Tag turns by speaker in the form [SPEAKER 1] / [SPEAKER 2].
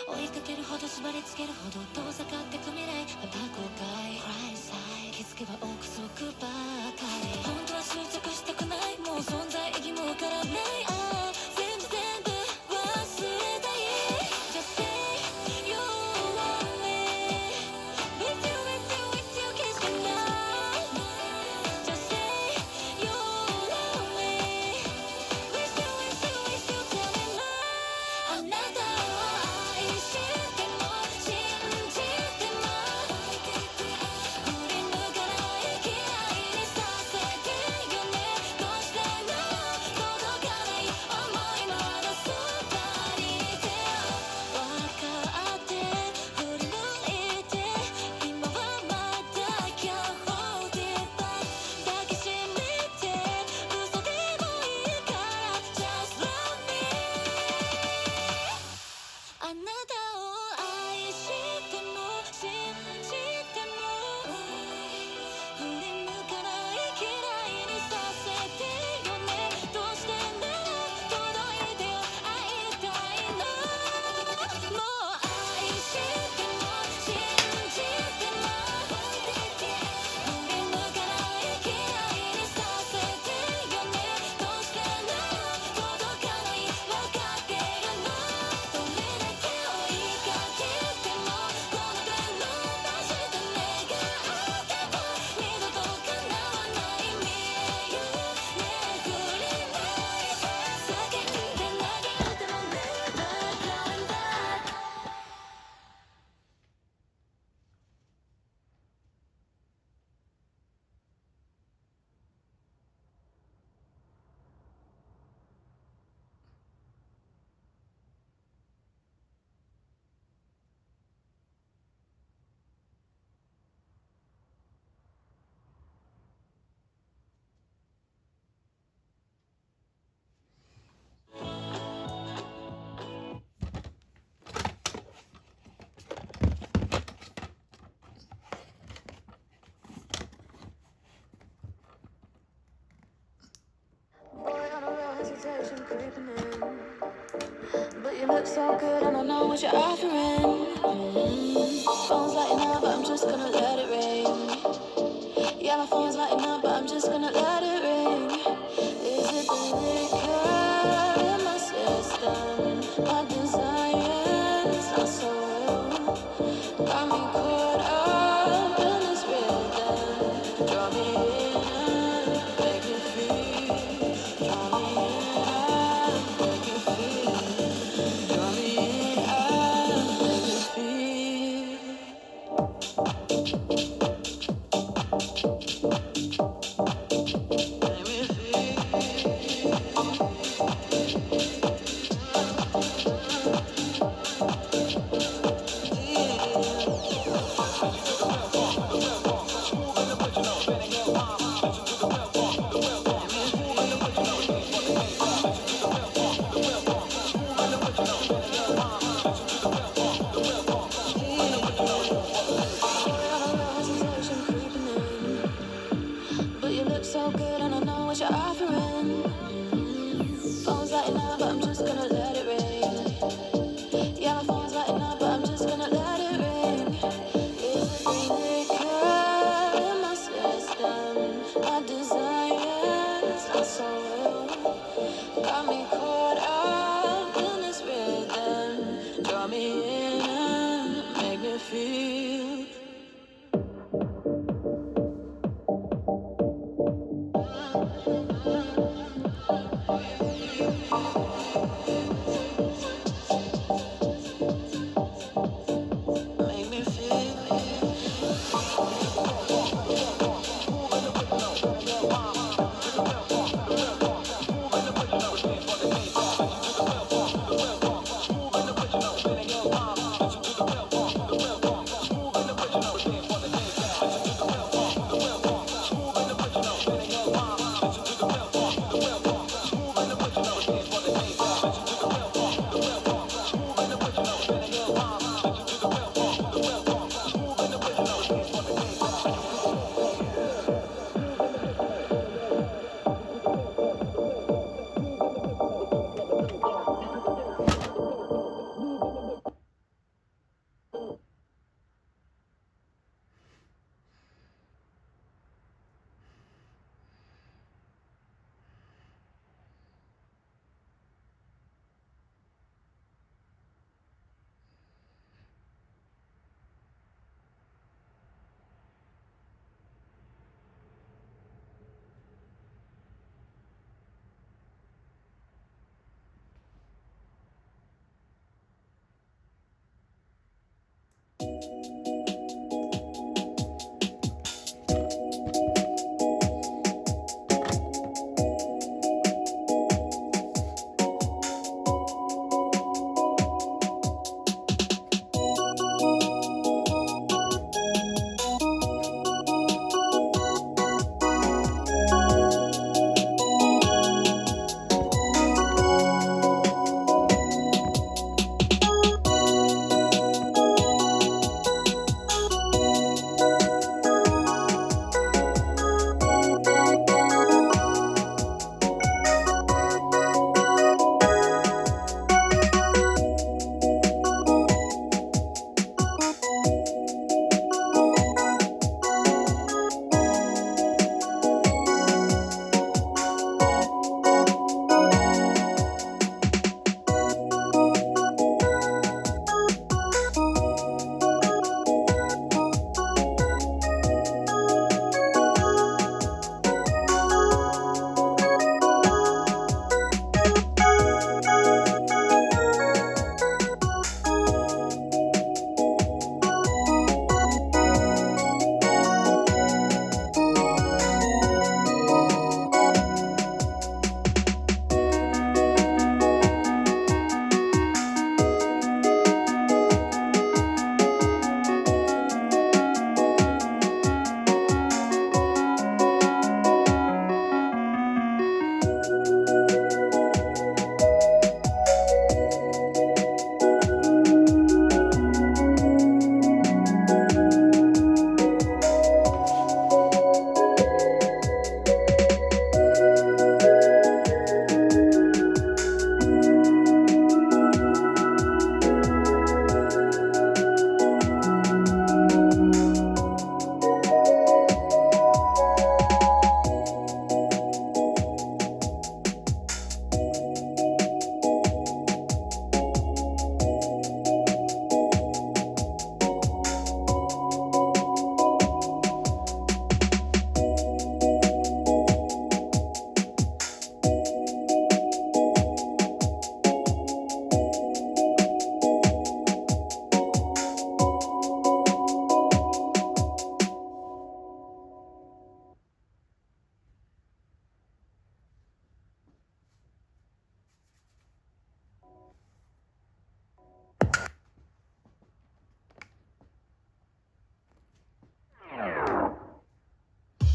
[SPEAKER 1] 追いかけるほど縛りつけるほど遠ざかってく未来、また後悔気づけば憶測ばかり。本当は執着したくない、もう存在意義もわからない。全部忘れたい。 Just say you're lonely with you kiss me now. Just say you're lonely with you tell me now. あなたを愛しても信じても振り向かない嫌いにさせてよね。どうしても届かない想いまだそばにいて分かって振り向いて今はまだ Can't hold it back 抱きしめて嘘でもいいから Just love me あなたを愛しても信じても振り向かない嫌いにさせてよね。どうしてなら届いてよ会いたいの。もう愛しても信じても振り向かない嫌いにさせてよね。どうしてなら届かない分かってるの。どれだけ追いかけてもこの手伸ばした願っても二度と叶わない見える巡りない叫んで投げても Never going back。 Boy, on a real hesitation creeping in, but you look so good and I know what you're offering. Phone's lighting up, but I'm just gonna let it ring. Yeah, my phone's lighting up, but I'm just gonna let it ring. Is it the liquor in my system? My desires are so real. Got me caught up in this rhythm. Draw me in, make me feel. Draw me in, make me feel. Draw me in, make me feel. Make me hesitation creeping in, but you look so good and I know what you're offering. Phone's lighting up, but I'm just gonna let it ring. Yeah, my phone's lighting up, but I'm just gonna let it ring. Is it the liquor in my system? My desires are so real. Got me caught up in this rhythm. Draw me in, make me feel.